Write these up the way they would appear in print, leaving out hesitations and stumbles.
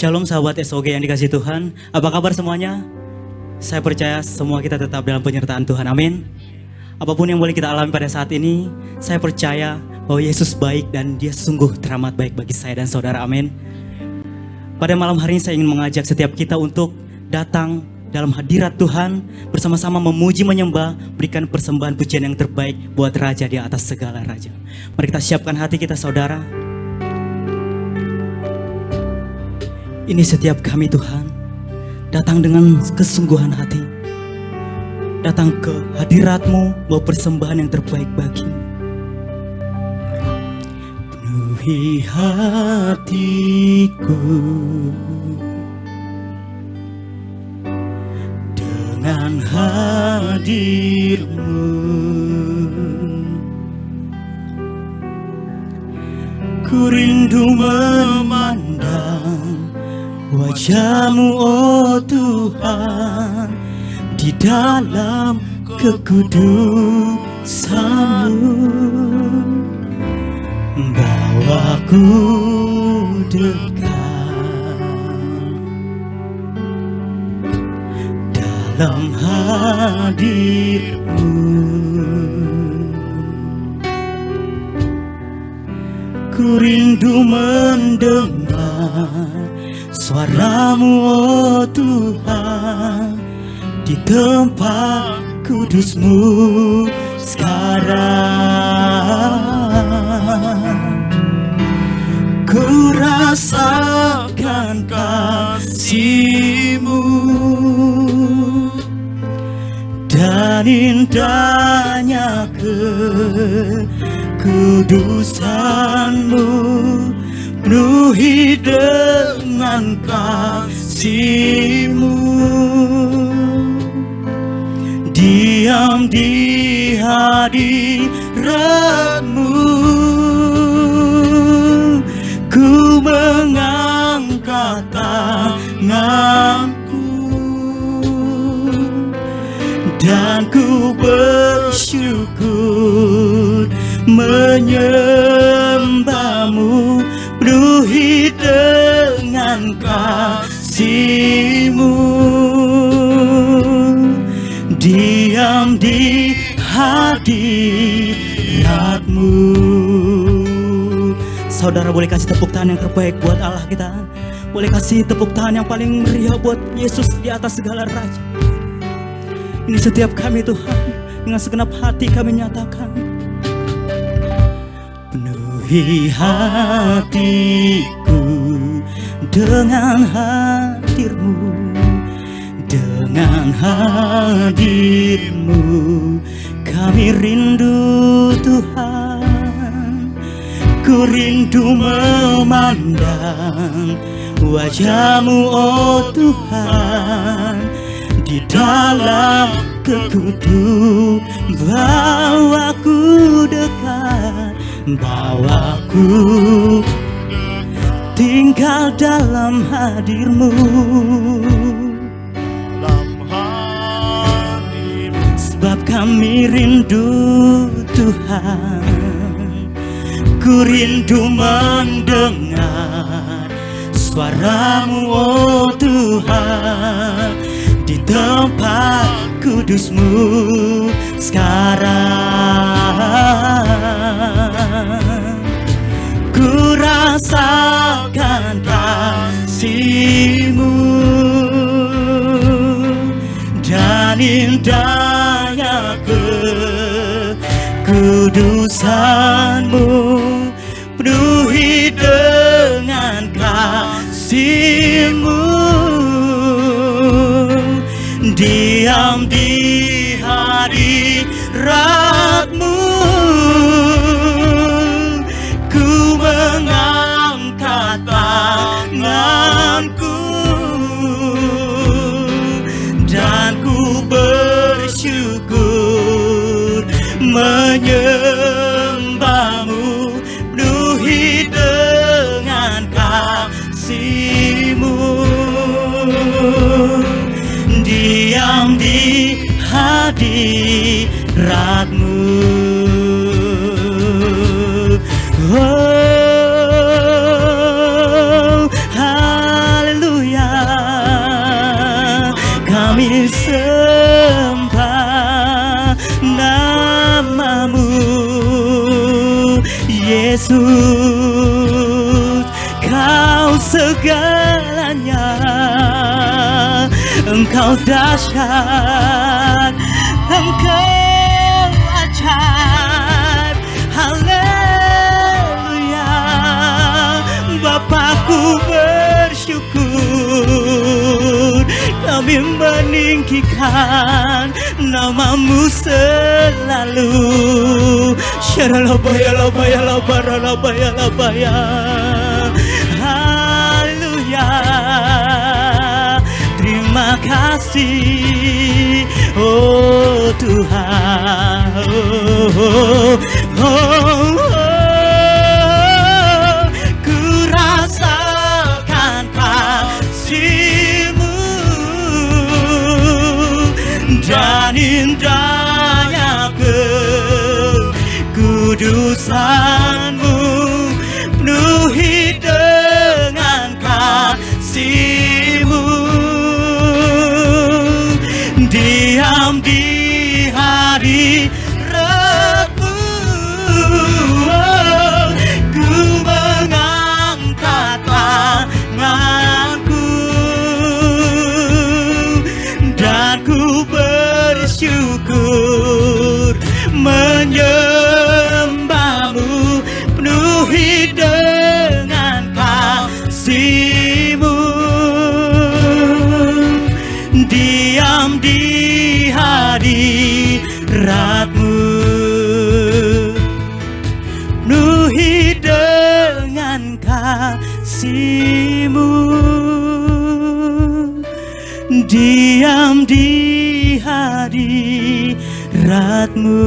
Shalom sahabat SOG yang dikasihi Tuhan. Apa kabar semuanya? Saya percaya semua kita tetap dalam penyertaan Tuhan. Amin. Apapun yang boleh kita alami pada saat ini, saya percaya bahwa Yesus baik dan Dia sungguh teramat baik bagi saya dan saudara. Amin. Pada malam hari ini saya ingin mengajak setiap kita untuk datang dalam hadirat Tuhan, bersama-sama memuji, menyembah, berikan persembahan pujian yang terbaik buat Raja di atas segala raja. Mari kita siapkan hati kita, saudara. Ini setiap kami, Tuhan, datang dengan kesungguhan hati, datang ke hadirat-Mu, bawa persembahan yang terbaik bagi-Mu. Penuhi hatiku dengan hadir-Mu, ku rindu memandang wajah-Mu, oh Tuhan, di dalam kekudusan-Mu. Bawaku dekat dalam hadir-Mu, ku rindu mendengar suara-Mu, oh Tuhan, di tempat kudus-Mu sekarang. Ku rasakan kasih-Mu dan indahnya kekudusan-Mu, penuhi dengan kasih-Mu, diam di hadirat-Mu, ku mengangkat tanganku dan ku bersyukur menyembah-Mu, penuhi dengan kasih-Mu, diam di hadirat-Mu. Saudara boleh kasih tepuk tangan yang terbaik buat Allah kita. Boleh kasih tepuk tangan yang paling meriah buat Yesus di atas segala raja. Ini setiap kami, Tuhan, dengan segenap hati kami nyatakan, penuhi hatiku dengan hadir-Mu, dengan hadir-Mu kami rindu, Tuhan. Ku rindu memandang wajah-Mu, oh Tuhan, di dalam kekudusan. Bawaku dekat, bawaku tinggal dalam hadir-Mu, sebab kami rindu, Tuhan. Ku rindu mendengar suara-Mu, oh Tuhan, di tempat kudus-Mu sekarang. Ku rasakan kasih-Mu dan indahnya kekudusan-Mu, penuhi dengan kasih-Mu, diam di hadirat-Mu, ku mengangkat tanganku dan ku bersyukur menyembah-Mu, penuhi dengan kasih-Mu, diam di hadirat-Mu. Oh, haleluya. Yesus, Kau segalanya, Engkau dahsyat, Engkau ajaib. Haleluya, Bapakku bersyukur, kami meninggikan namamu selalu. Syaralabaya labaya labara labaya labaya. Haleluya, terima kasih oh Tuhan. Ku rasakan kasih-Mu dan indahnya kekudusan-Mu, penuhi dengan kasih-Mu. Diam di hadirat-Mu, ku mengangkat tanganku dan ku bersyukur menyembah-Mu, penuhi dengan kasih-Mu. Diam di hadirat-Mu, penuhi dengan kasih-Mu. Diam di hadirat-Mu,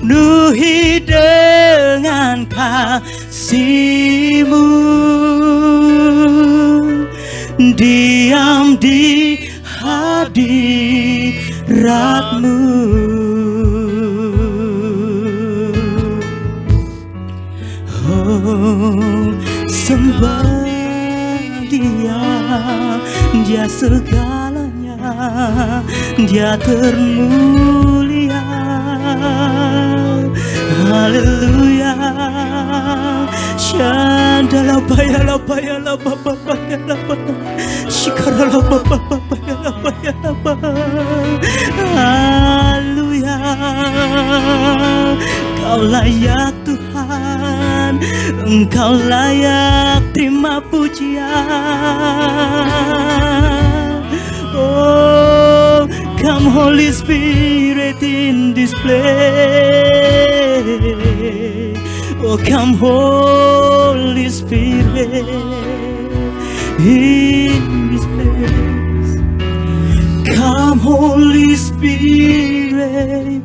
penuhi dengan kasih-Mu. Diam di hadirat-Mu. Oh, sembah Dia, Dia segalanya, Dia termulia. Haleluya. Shandala baya la baya la baba baya la baba, shikara la baba baya la baya la baba. Haleluya. Kau layak Tuhan, Engkau layak terima pujian. Oh, come Holy Spirit in this place. Oh, come Holy Spirit in this place. Come Holy Spirit,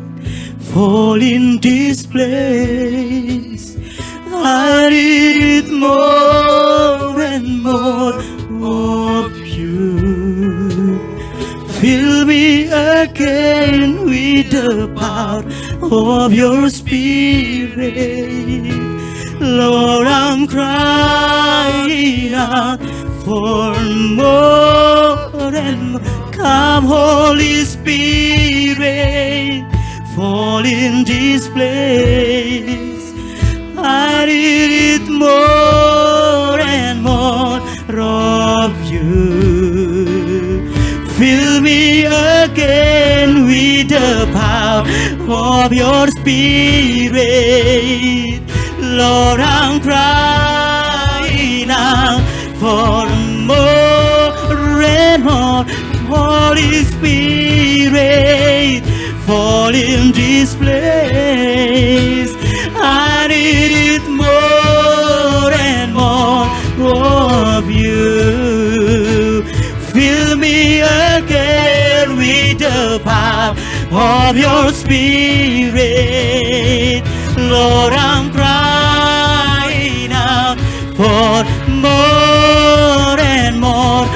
fall in this place. I need it more and more of You. Fill me again with the power of Your Spirit. Lord, I'm crying out for more and more. Come Holy Spirit, fall in this place. I need it more and more of You. Fill me again with the power of Your Spirit. Lord, I'm crying out for more and more. Holy Spirit, fall in this place. I need it more and more of You. Fill me again with the power of Your Spirit. Lord, I'm crying out for more and more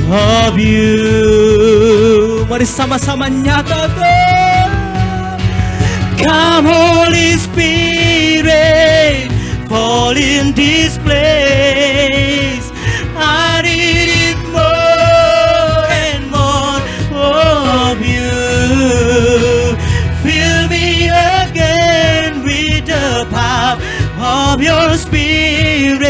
of You. Mari sama-sama nyatakan. Come Holy Spirit, fall in this place. I need it more and more of You. Fill me again with your Spirit.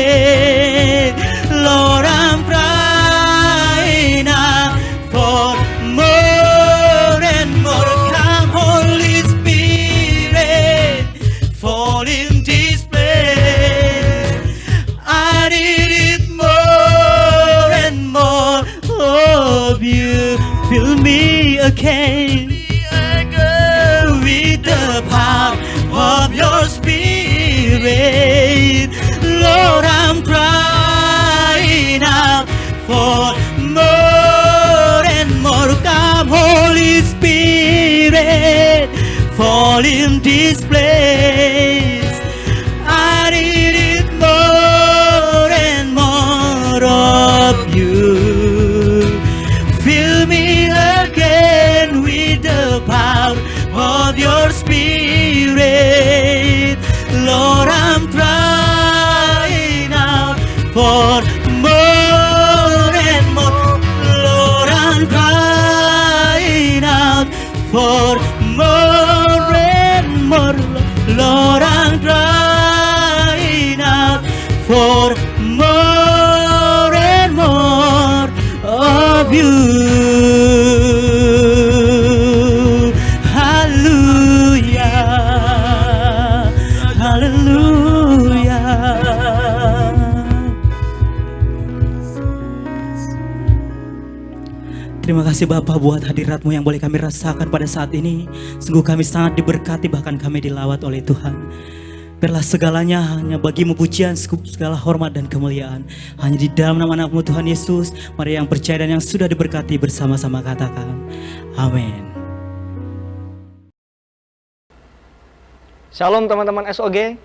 Lord, I'm crying out for more and more. Come, Holy Spirit, fall in this place. I need it more and more of you. Fill me again with the power of your Spirit. Lord, I'm crying out for more and more. Come, Holy Spirit, fall in this place. I need it more and more of you. Fill me again with the power of your Spirit. Lord, I'm crying out for more and more. Lord, I'm crying out for more and more. Lord, I'm crying out for more and more of you. Hallelujah, hallelujah. Terima kasih Bapa buat hadirat-Mu yang boleh kami rasakan pada saat ini. Sungguh kami sangat diberkati, bahkan kami dilawat oleh Tuhan. Biarlah segalanya hanya bagi-Mu pujian, segala hormat dan kemuliaan. Hanya di dalam nama anak-Mu Tuhan Yesus. Mari yang percaya dan yang sudah diberkati bersama-sama katakan amin. Shalom teman-teman SOG.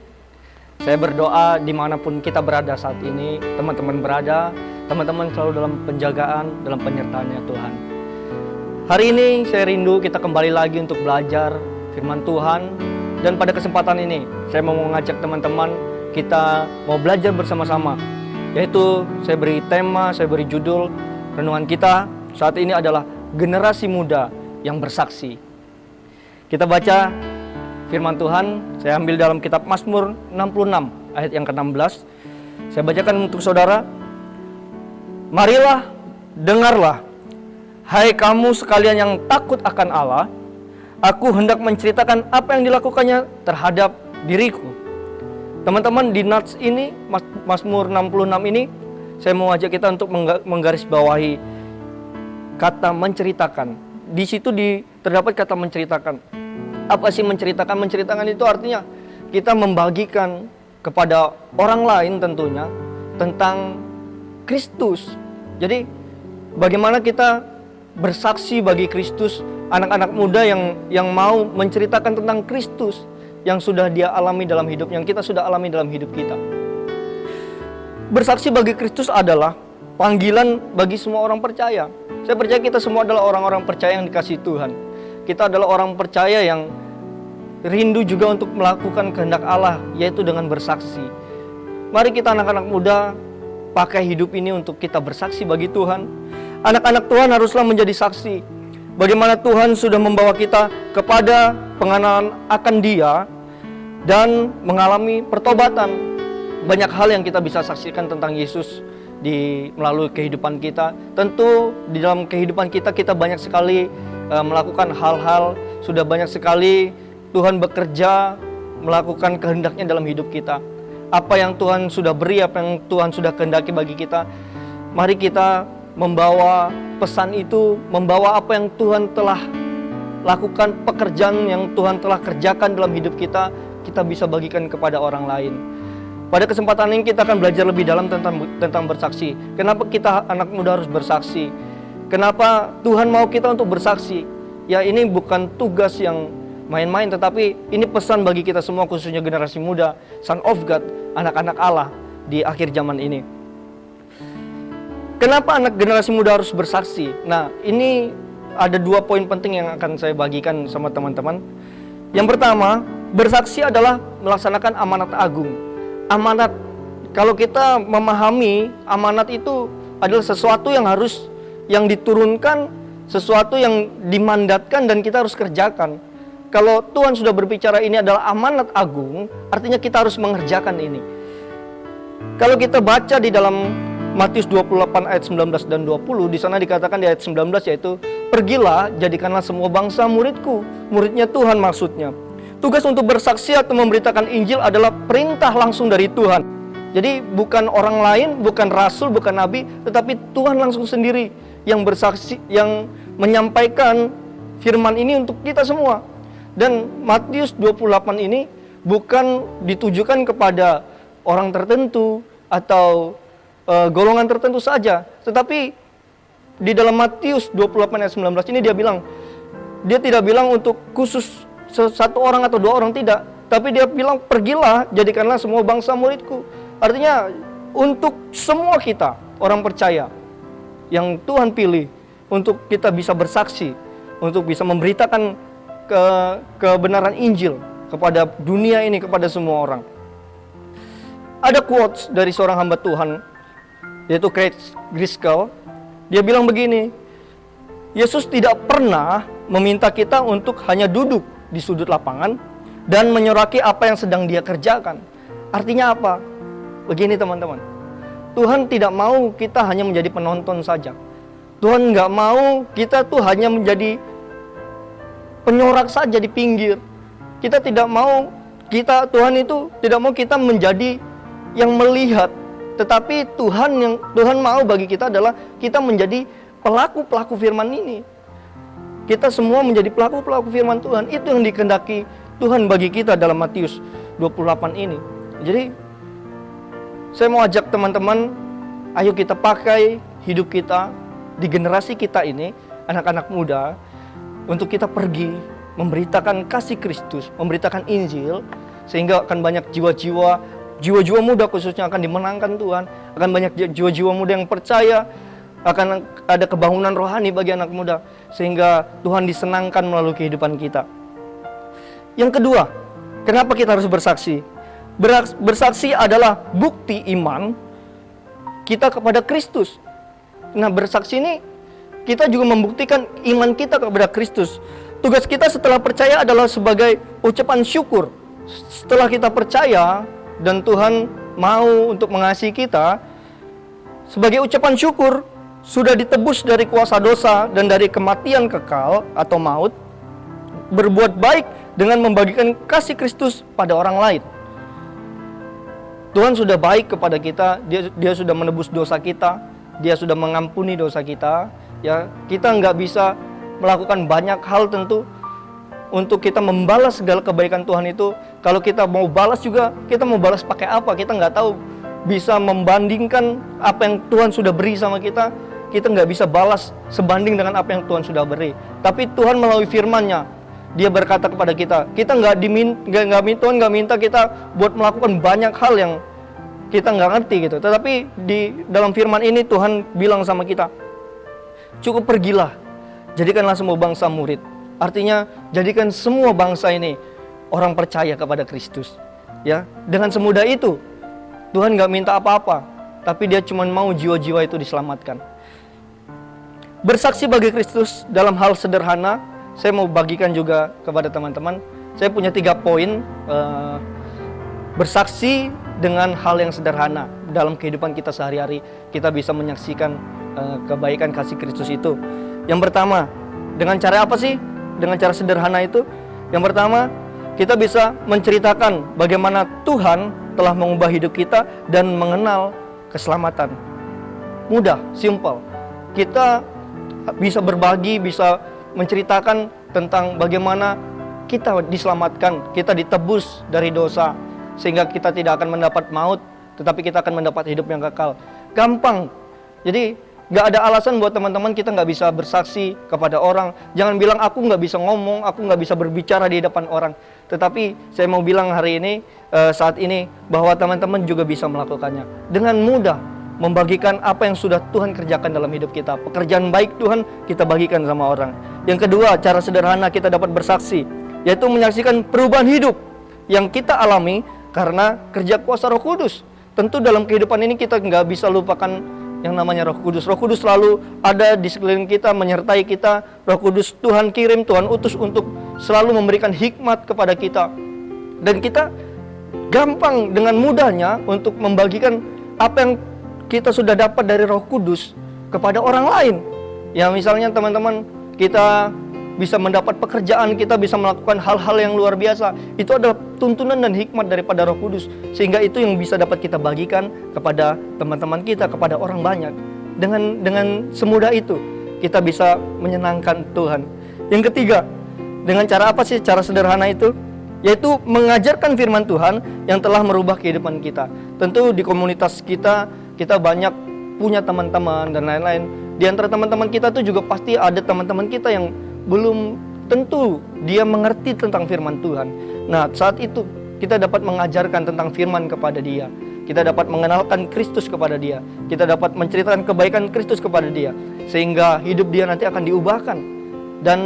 Saya berdoa dimanapun kita berada saat ini, teman-teman berada, teman-teman selalu dalam penjagaan, dalam penyertaannya Tuhan. Hari ini saya rindu kita kembali lagi untuk belajar firman Tuhan. Dan pada kesempatan ini, saya mau mengajak teman-teman, kita mau belajar bersama-sama. Yaitu saya beri tema, saya beri judul, renungan kita saat ini adalah generasi muda yang bersaksi. Kita baca firman Tuhan, saya ambil dalam kitab Mazmur 66 ayat yang ke-16. Saya bacakan untuk saudara. Marilah, dengarlah, hai kamu sekalian yang takut akan Allah. Aku hendak menceritakan apa yang dilakukannya terhadap diriku. Teman-teman, di nats ini, Mazmur 66 ini, saya mau ajak kita untuk menggarisbawahi kata menceritakan. Di situ terdapat kata menceritakan. Apa sih menceritakan? Menceritakan itu artinya kita membagikan kepada orang lain tentunya tentang Kristus. Jadi bagaimana kita bersaksi bagi Kristus, anak-anak muda yang mau menceritakan tentang Kristus yang sudah dia alami dalam hidup, yang kita sudah alami dalam hidup kita. Bersaksi bagi Kristus adalah panggilan bagi semua orang percaya. Saya percaya kita semua adalah orang-orang percaya yang dikasihi Tuhan. Kita adalah orang percaya yang rindu juga untuk melakukan kehendak Allah, yaitu dengan bersaksi. Mari kita anak-anak muda pakai hidup ini untuk kita bersaksi bagi Tuhan. Anak-anak Tuhan haruslah menjadi saksi bagaimana Tuhan sudah membawa kita kepada pengenalan akan Dia dan mengalami pertobatan. Banyak hal yang kita bisa saksikan tentang Yesus melalui kehidupan kita. Tentu di dalam kehidupan kita banyak sekali melakukan hal-hal, sudah banyak sekali Tuhan bekerja melakukan kehendaknya dalam hidup kita. Apa yang Tuhan sudah beri, apa yang Tuhan sudah kehendaki bagi kita, mari kita membawa pesan itu, membawa apa yang Tuhan telah lakukan, pekerjaan yang Tuhan telah kerjakan dalam hidup kita, kita bisa bagikan kepada orang lain. Pada kesempatan ini kita akan belajar lebih dalam tentang bersaksi. Kenapa kita anak muda harus bersaksi? Kenapa Tuhan mau kita untuk bersaksi? Ya, ini bukan tugas yang main-main, tetapi ini pesan bagi kita semua, khususnya generasi muda, Son of God, anak-anak Allah di akhir zaman ini. Kenapa anak generasi muda harus bersaksi? Nah, ini ada 2 poin penting yang akan saya bagikan sama teman-teman. Yang pertama, bersaksi adalah melaksanakan amanat agung. Amanat, kalau kita memahami amanat itu adalah sesuatu yang diturunkan, sesuatu yang dimandatkan dan kita harus kerjakan. Kalau Tuhan sudah berbicara ini adalah amanat agung, artinya kita harus mengerjakan ini. Kalau kita baca di dalam Matius 28 ayat 19 dan 20, di sana dikatakan di ayat 19 yaitu, pergilah, jadikanlah semua bangsa muridku. Muridnya Tuhan maksudnya. Tugas untuk bersaksi atau memberitakan Injil adalah perintah langsung dari Tuhan. Jadi bukan orang lain, bukan rasul, bukan nabi, tetapi Tuhan langsung sendiri yang bersaksi, yang menyampaikan firman ini untuk kita semua. Dan Matius 28 ini bukan ditujukan kepada orang tertentu atau golongan tertentu saja, tetapi di dalam Matius 28 ayat 19 ini dia tidak bilang untuk khusus satu orang atau dua orang, tidak, tapi dia bilang pergilah, jadikanlah semua bangsa muridku. Artinya untuk semua kita orang percaya yang Tuhan pilih untuk kita bisa bersaksi, untuk bisa memberitakan kebenaran Injil kepada dunia ini, kepada semua orang. Ada quotes dari seorang hamba Tuhan, yaitu Craig Driscoll. Dia bilang begini, Yesus tidak pernah meminta kita untuk hanya duduk di sudut lapangan dan menyoraki apa yang sedang dia kerjakan. Artinya apa? Begini teman-teman, Tuhan tidak mau kita hanya menjadi penonton saja. Tuhan nggak mau kita tuh hanya menjadi penyorak saja di pinggir. Tuhan itu tidak mau kita menjadi yang melihat, tetapi Tuhan mau bagi kita adalah kita menjadi pelaku-pelaku firman ini. Kita semua menjadi pelaku-pelaku firman Tuhan. Itu yang dikehendaki Tuhan bagi kita dalam Matius 28 ini. Jadi saya mau ajak teman-teman, ayo kita pakai hidup kita di generasi kita ini, anak-anak muda, untuk kita pergi memberitakan kasih Kristus, memberitakan Injil, sehingga akan banyak jiwa-jiwa muda khususnya akan dimenangkan Tuhan, akan banyak jiwa-jiwa muda yang percaya, akan ada kebangunan rohani bagi anak muda, sehingga Tuhan disenangkan melalui kehidupan kita. Yang kedua, kenapa kita harus bersaksi? Bersaksi adalah bukti iman kita kepada Kristus. Nah, bersaksi ini kita juga membuktikan iman kita kepada Kristus. Tugas kita setelah percaya adalah sebagai ucapan syukur. Setelah kita percaya dan Tuhan mau untuk mengasihi kita, sebagai ucapan syukur sudah ditebus dari kuasa dosa dan dari kematian kekal atau maut, berbuat baik dengan membagikan kasih Kristus pada orang lain. Tuhan sudah baik kepada kita, dia sudah menebus dosa kita, dia sudah mengampuni dosa kita. Ya, kita nggak bisa melakukan banyak hal tentu untuk kita membalas segala kebaikan Tuhan itu. Kalau kita mau balas juga, kita mau balas pakai apa? Kita nggak tahu bisa membandingkan apa yang Tuhan sudah beri sama kita. Kita nggak bisa balas sebanding dengan apa yang Tuhan sudah beri. Tapi Tuhan melalui firman-Nya, Dia berkata kepada kita, Tuhan nggak minta kita buat melakukan banyak hal yang kita nggak ngerti gitu. Tetapi di dalam firman ini Tuhan bilang sama kita, cukup pergilah, jadikanlah semua bangsa murid. Artinya jadikan semua bangsa ini orang percaya kepada Kristus. Ya, dengan semudah itu Tuhan nggak minta apa-apa, tapi Dia cuma mau jiwa-jiwa itu diselamatkan. Bersaksi bagi Kristus dalam hal sederhana, saya mau bagikan juga kepada teman-teman. Saya punya 3 poin bersaksi dengan hal yang sederhana dalam kehidupan kita sehari-hari. Kita bisa menyaksikan kebaikan kasih Kristus itu. Yang pertama, dengan cara apa sih? Dengan cara sederhana itu. Yang pertama, kita bisa menceritakan bagaimana Tuhan telah mengubah hidup kita dan mengenal keselamatan. Mudah, simple. Kita bisa berbagi, bisa menceritakan tentang bagaimana kita diselamatkan, kita ditebus dari dosa, sehingga kita tidak akan mendapat maut, tetapi kita akan mendapat hidup yang kekal. Gampang. Jadi gak ada alasan buat teman-teman kita gak bisa bersaksi kepada orang. Jangan bilang aku gak bisa ngomong, aku gak bisa berbicara di depan orang. Tetapi saya mau bilang hari ini, saat ini, bahwa teman-teman juga bisa melakukannya dengan mudah, membagikan apa yang sudah Tuhan kerjakan dalam hidup kita. Pekerjaan baik Tuhan kita bagikan sama orang. Yang kedua, cara sederhana kita dapat bersaksi, yaitu menyaksikan perubahan hidup yang kita alami karena kerja kuasa Roh Kudus. Tentu dalam kehidupan ini kita nggak bisa lupakan yang namanya Roh Kudus. Roh Kudus selalu ada di sekeliling kita, menyertai kita. Roh Kudus Tuhan kirim, Tuhan utus untuk selalu memberikan hikmat kepada kita. Dan kita gampang dengan mudahnya untuk membagikan apa yang kita sudah dapat dari Roh Kudus kepada orang lain. Ya misalnya teman-teman, kita bisa mendapat pekerjaan, kita bisa melakukan hal-hal yang luar biasa. Itu adalah tuntunan dan hikmat daripada Roh Kudus. Sehingga itu yang bisa dapat kita bagikan kepada teman-teman kita, kepada orang banyak. Dengan semudah itu kita bisa menyenangkan Tuhan. Yang ketiga, dengan cara apa sih? Cara sederhana itu, yaitu mengajarkan firman Tuhan yang telah merubah kehidupan kita. Tentu di komunitas kita banyak punya teman-teman dan lain-lain. Di antara teman-teman kita tuh juga pasti ada teman-teman kita yang belum tentu dia mengerti tentang firman Tuhan. Nah, saat itu kita dapat mengajarkan tentang firman kepada dia. Kita dapat mengenalkan Kristus kepada dia. Kita dapat menceritakan kebaikan Kristus kepada dia, sehingga hidup dia nanti akan diubahkan. Dan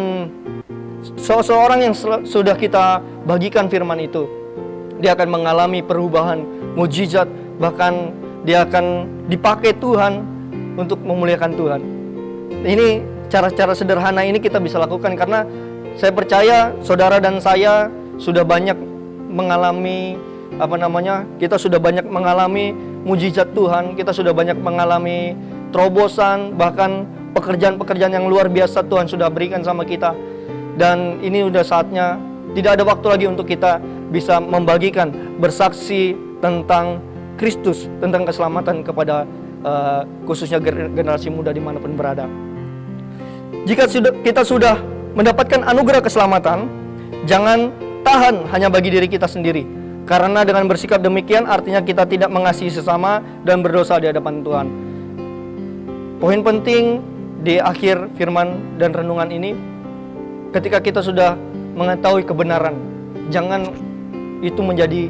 seseorang yang sudah kita bagikan firman itu, dia akan mengalami perubahan, mujizat, bahkan dia akan dipakai Tuhan untuk memuliakan Tuhan. Ini cara-cara sederhana ini kita bisa lakukan karena saya percaya saudara dan saya sudah banyak mengalami kita sudah banyak mengalami mujizat Tuhan, kita sudah banyak mengalami terobosan, bahkan pekerjaan-pekerjaan yang luar biasa Tuhan sudah berikan sama kita. Dan ini udah saatnya, tidak ada waktu lagi untuk kita bisa membagikan, bersaksi tentang Kristus, tentang keselamatan kepada khususnya generasi muda dimanapun berada. Jika kita sudah mendapatkan anugerah keselamatan, jangan tahan hanya bagi diri kita sendiri. Karena dengan bersikap demikian artinya kita tidak mengasihi sesama dan berdosa di hadapan Tuhan. Poin penting di akhir firman dan renungan ini, ketika kita sudah mengetahui kebenaran, jangan itu menjadi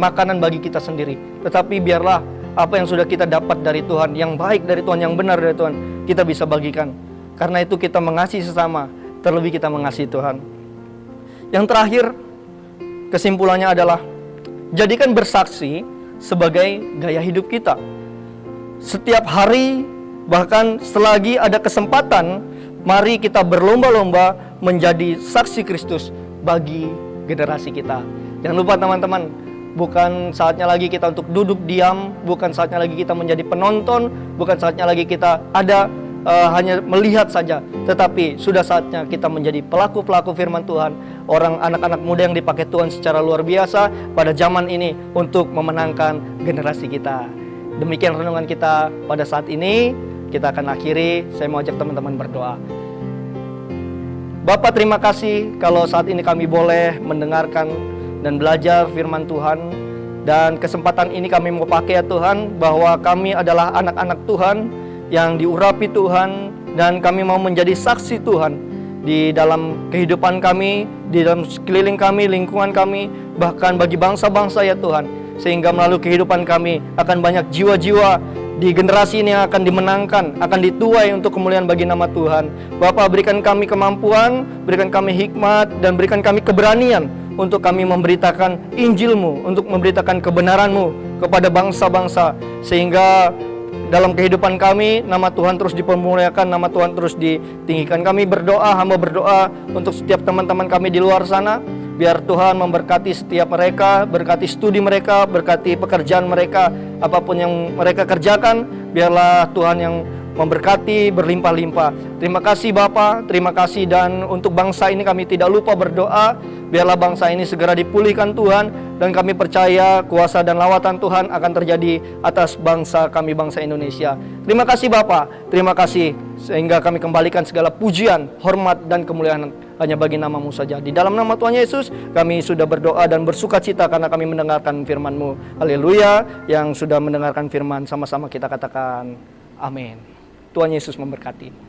makanan bagi kita sendiri. Tetapi biarlah apa yang sudah kita dapat dari Tuhan, yang baik dari Tuhan, yang benar dari Tuhan, kita bisa bagikan. Karena itu kita mengasihi sesama, terlebih kita mengasihi Tuhan. Yang terakhir, kesimpulannya adalah jadikan bersaksi sebagai gaya hidup kita. Setiap hari, bahkan selagi ada kesempatan, mari kita berlomba-lomba menjadi saksi Kristus bagi generasi kita. Jangan lupa teman-teman, bukan saatnya lagi kita untuk duduk diam, bukan saatnya lagi kita menjadi penonton, bukan saatnya lagi kita ada hanya melihat saja, tetapi sudah saatnya kita menjadi pelaku-pelaku firman Tuhan, orang anak-anak muda yang dipakai Tuhan secara luar biasa pada zaman ini untuk memenangkan generasi kita. Demikian renungan kita pada saat ini. Kita akan akhiri, saya mau ajak teman-teman berdoa. Bapak, terima kasih kalau saat ini kami boleh mendengarkan dan belajar firman Tuhan. Dan kesempatan ini kami mau pakai ya Tuhan, bahwa kami adalah anak-anak Tuhan yang diurapi Tuhan, dan kami mau menjadi saksi Tuhan di dalam kehidupan kami, di dalam sekeliling kami, lingkungan kami, bahkan bagi bangsa-bangsa ya Tuhan, sehingga melalui kehidupan kami akan banyak jiwa-jiwa di generasi ini yang akan dimenangkan, akan dituai untuk kemuliaan bagi nama Tuhan. Bapa, berikan kami kemampuan, berikan kami hikmat, dan berikan kami keberanian untuk kami memberitakan Injil-Mu, untuk memberitakan kebenaran-Mu kepada bangsa-bangsa, sehingga dalam kehidupan kami, nama Tuhan terus dipermuliakan, nama Tuhan terus ditinggikan. Kami berdoa, hamba berdoa untuk setiap teman-teman kami di luar sana. Biar Tuhan memberkati setiap mereka, berkati studi mereka, berkati pekerjaan mereka, apapun yang mereka kerjakan, biarlah Tuhan yang memberkati berlimpah-limpah. Terima kasih Bapa, terima kasih, dan untuk bangsa ini kami tidak lupa berdoa, biarlah bangsa ini segera dipulihkan Tuhan, dan kami percaya kuasa dan lawatan Tuhan akan terjadi atas bangsa kami, bangsa Indonesia. Terima kasih Bapa, terima kasih, sehingga kami kembalikan segala pujian, hormat, dan kemuliaan hanya bagi nama-Mu saja. Di dalam nama Tuhan Yesus, kami sudah berdoa dan bersuka cita karena kami mendengarkan firman-Mu. Haleluya. Yang sudah mendengarkan firman, sama-sama kita katakan amin. Tuhan Yesus memberkati.